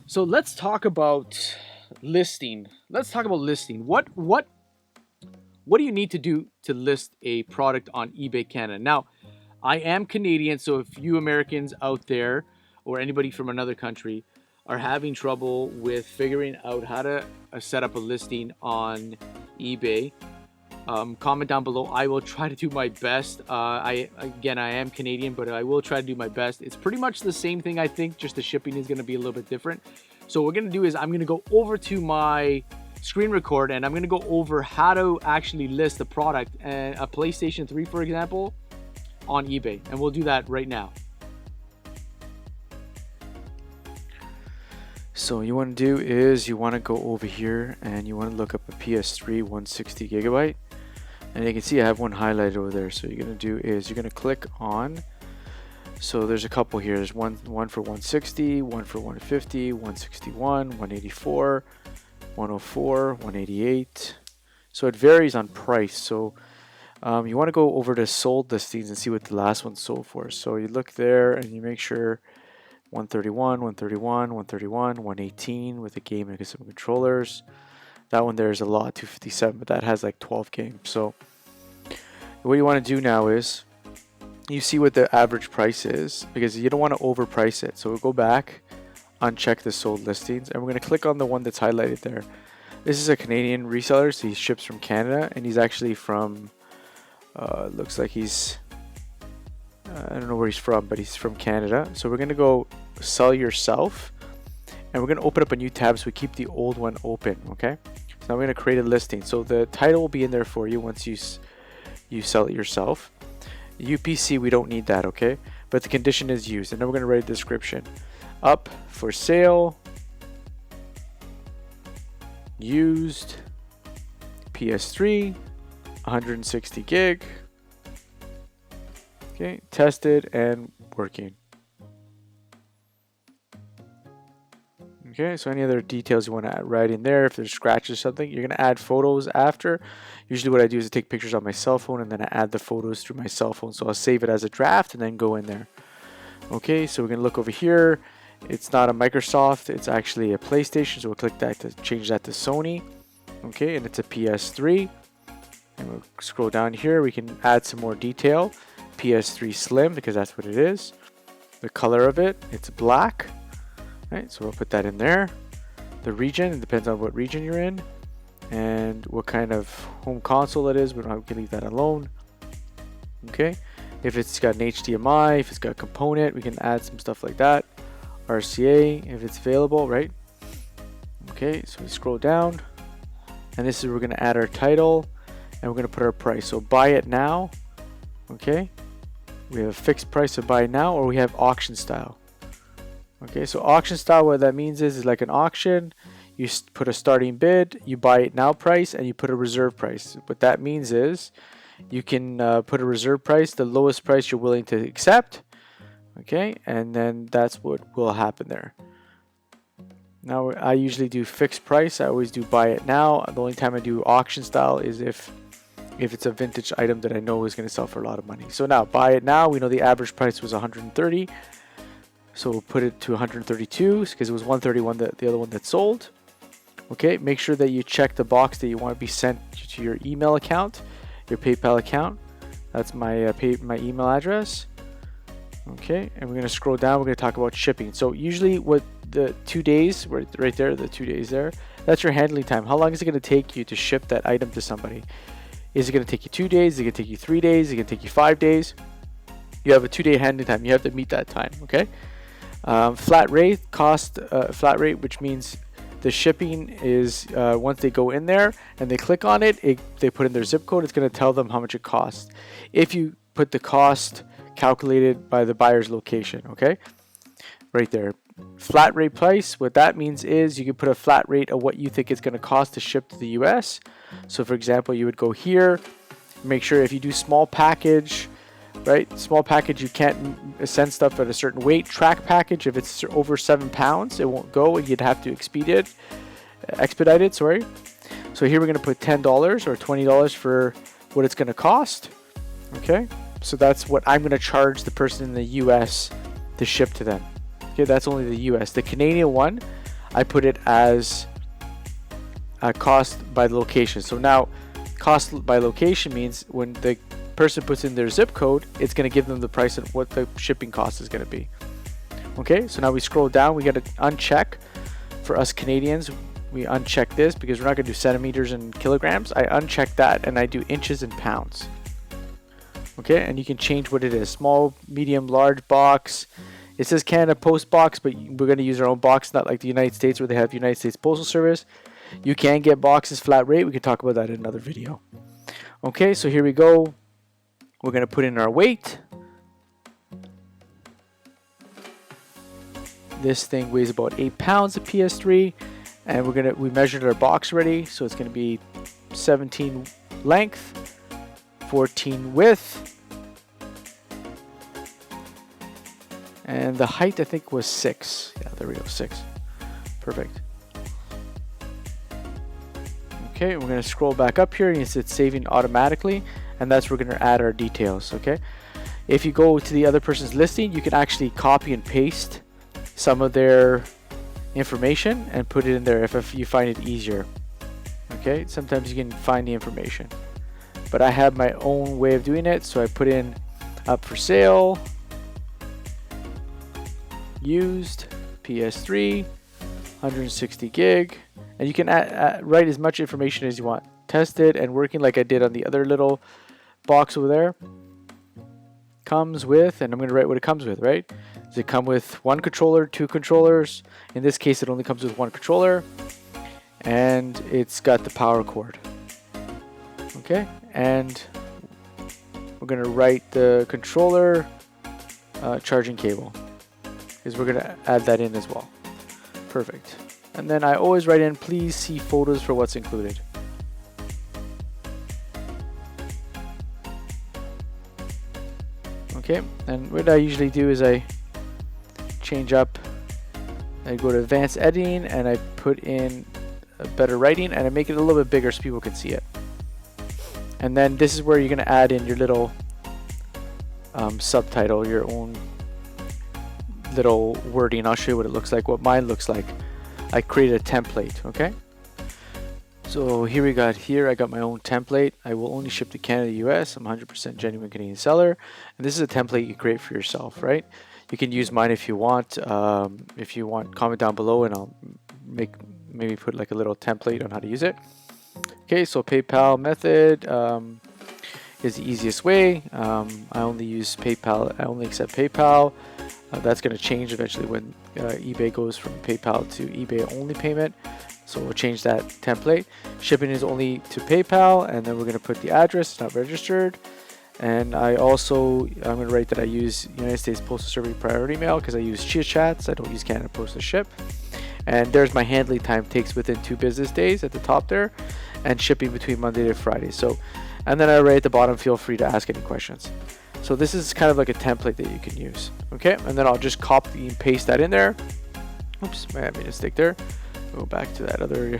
So let's talk about listing. Let's talk about listing. What do you need to do to list a product on eBay Canada? Now, I am Canadian, so if you Americans out there or anybody from another country are having trouble with figuring out how to set up a listing on eBay, comment down below. I will try to do my best. I am Canadian, but I will try to do my best. It's pretty much the same thing, I think, just the shipping is going to be a little bit different. So what we're going to do is I'm going to go over to my screen record and I'm going to go over how to actually list a product, a PlayStation 3, for example, on eBay. And we'll do that right now. So what you want to do is you want to go over here and you want to look up a PS3 160 gigabyte. And you can see I have one highlighted over there. So you're going to do is you're going to click on. So there's a couple here. There's one for 160, one for 150, 161, 184, 104, 188. So it varies on price. So you want to go over to sold listings and see what the last one sold for. So you look there and you make sure 131, 131, 131, 118 with a game and some controllers. That one there is a lot, 257, but that has like 12 games. So what you want to do now is you see what the average price is, because you don't want to overprice it. So we'll go back, uncheck the sold listings, and we're going to click on the one that's highlighted there. This is a Canadian reseller, so he ships from Canada, and he's actually from, looks like he's, I don't know where he's from, but he's from Canada. So we're going to go sell yourself, and we're going to open up a new tab so we keep the old one open, okay? So now we're going to create a listing. So the title will be in there for you once you sell it yourself. UPC, we don't need that, okay? But the condition is used. And then we're going to write a description. Up for sale, used, PS3, 160 gig, okay, tested and working. Okay, so any other details you want to write in there, if there's scratches or something, you're going to add photos after. Usually what I do is I take pictures on my cell phone and then I add the photos through my cell phone. So I'll save it as a draft and then go in there. Okay, so we're going to look over here. It's not a Microsoft, it's actually a PlayStation. So we'll click that to change that to Sony. Okay, and it's a PS3. And we'll scroll down here. We can add some more detail. PS3 Slim, because that's what it is. The color of it, it's black. Right, so we'll put that in there. The region, it depends on what region you're in, and what kind of home console it is. We can leave that alone. Okay, if it's got an HDMI, if it's got a component, we can add some stuff like that. RCA, if it's available, right? Okay, so we scroll down, and this is where we're going to add our title, and we're going to put our price. So buy it now. Okay, we have a fixed price of buy now, or we have auction style. Okay, so auction style, what that means is like an auction. You put a starting bid, you buy it now price, and you put a reserve price. What that means is you can put a reserve price, the lowest price you're willing to accept. Okay, and then that's what will happen there. Now I usually do fixed price. I always do buy it now. The only time I do auction style is if it's a vintage item that I know is going to sell for a lot of money. So now buy it now. We know the average price was 130. So we'll put it to 132 because it was 131, the other one that sold. Okay, make sure that you check the box that you want to be sent to your email account, your PayPal account. That's my email address. Okay, and we're going to scroll down. We're going to talk about shipping. So usually what the 2 days, right there, the 2 days there, that's your handling time. How long is it going to take you to ship that item to somebody? Is it going to take you 2 days? Is it going to take you 3 days? Is it going to take you 5 days? You have a 2-day handling time. You have to meet that time, okay? Flat rate, flat rate, which means the shipping is once they go in there and they click on it, they put in their zip code, it's going to tell them how much it costs. If you put the cost calculated by the buyer's location, okay? Right there. Flat rate price, what that means is you can put a flat rate of what you think it's going to cost to ship to the US. So for example, you would go here, make sure if you do small package, right? Small package, you can't send stuff at a certain weight. Track package, if it's over 7 pounds, it won't go, and you'd have to expedite it. Sorry. So here we're going to put $10 or $20 for what it's going to cost. Okay, so that's what I'm going to charge the person in the US to ship to them. Okay, that's only the US. The Canadian one, I put it as a cost by location. So now cost by location means when the person puts in their zip code, it's going to give them the price of what the shipping cost is going to be. Okay, so now we scroll down, we got to uncheck. For us Canadians, we uncheck this because we're not going to do centimeters and kilograms. I uncheck that and I do inches and pounds. Okay, and you can change what it is: small, medium, large box. It says Canada Post box, but we're going to use our own box, not like the United States where they have United States Postal Service. You can get boxes flat rate. We can talk about that in another video. Okay, so here we go. We're going to put in our weight. This thing weighs about 8 pounds of PS3, and we measured our box already, so it's going to be 17 length, 14 width, and the height I think was 6. Yeah, there we go, 6. Perfect. Okay, we're going to scroll back up here, and it's saving automatically, and that's where we're going to add our details. Okay, if you go to the other person's listing, you can actually copy and paste some of their information and put it in there if you find it easier. Okay, sometimes you can find the information, but I have my own way of doing it, so I put in up for sale, used, PS3, 160 gig, and you can write as much information as you want. Tested and working, like I did on the other little box over there. Comes with, and I'm going to write what it comes with, right? Does it come with 1 controller, 2 controllers? In this case, it only comes with 1 controller, and it's got the power cord. Okay, and we're going to write the controller charging cable, because we're going to add that in as well. Perfect. And then I always write in, please see photos for what's included. Okay, and what I usually do is I change up, I go to advanced editing, and I put in a better writing, and I make it a little bit bigger so people can see it. And then this is where you're going to add in your little subtitle, your own little wording. I'll show you what it looks like, what mine looks like. I created a template. Okay, so here I got my own template. I will only ship to Canada, US. I'm 100% genuine Canadian seller, and this is a template you create for yourself, right? You can use mine if you want. If you want, comment down below, and I'll maybe put like a little template on how to use it. Okay, so PayPal method is the easiest way. I only use PayPal. I only accept PayPal. That's going to change eventually when eBay goes from PayPal to eBay only payment. So we'll change that template. Shipping is only to PayPal, and then we're going to put the address, it's not registered. And I'm going to write that I use United States Postal Service priority mail because I use ChitChats. I don't use Canada Post to ship. And there's my handling time, takes within 2 business days at the top there, and shipping between Monday to Friday. So, and then I write at the bottom, feel free to ask any questions. So this is kind of like a template that you can use. Okay, and then I'll just copy and paste that in there. Oops, I made a mistake there. Go back to that other.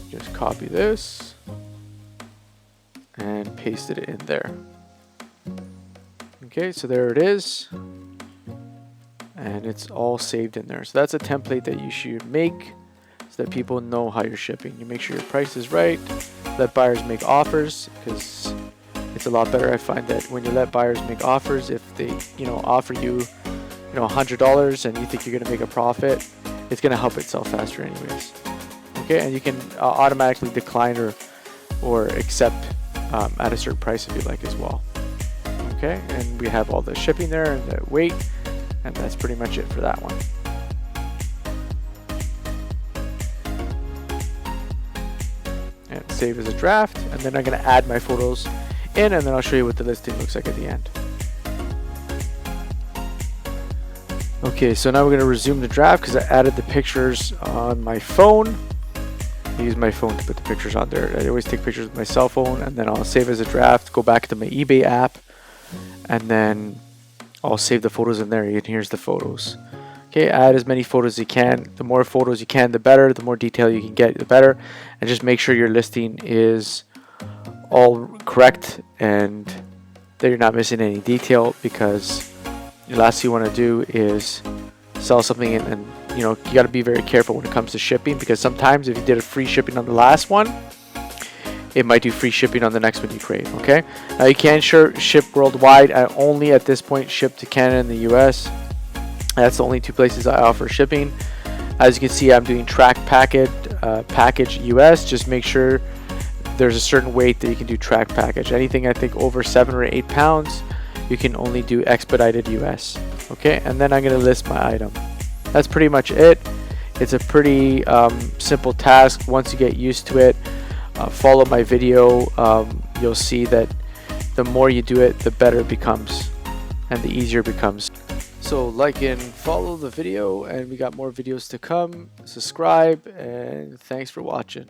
Just copy this and paste it in there. Okay, so there it is, and it's all saved in there. So that's a template that you should make so that people know how you're shipping. You make sure your price is right. Let buyers make offers, because it's a lot better. I find that when you let buyers make offers, if they offer you $100 and you think you're going to make a profit, it's going to help itself faster anyways. Okay, and you can automatically decline or accept at a certain price if you like as well. Okay, and we have all the shipping there and the weight, and that's pretty much it for that one. And save as a draft, and then I'm going to add my photos in, and then I'll show you what the listing looks like at the end. Okay, so now we're going to resume the draft because I added the pictures on my phone. I use my phone to put the pictures on there. I always take pictures with my cell phone, and then I'll save as a draft, go back to my eBay app, and then I'll save the photos in there. And here's the photos. Okay, add as many photos as you can. The more photos you can, the better. The more detail you can get, the better. And just make sure your listing is all correct and that you're not missing any detail, because the last thing you want to do is sell something and you know, you got to be very careful when it comes to shipping, because sometimes if you did a free shipping on the last one, it might do free shipping on the next one you create. Okay, now you can ship worldwide. I only at this point ship to Canada and the US. That's the only two places I offer shipping. As you can see, I'm doing track package US. Just make sure there's a certain weight that you can do track package. Anything I think over 7 or 8 pounds, you can only do expedited US. Okay, and then I'm going to list my item. That's pretty much it. It's a pretty simple task. Once you get used to it, follow my video. You'll see that the more you do it, the better it becomes and the easier it becomes. So like and follow the video, and we got more videos to come. Subscribe, and thanks for watching.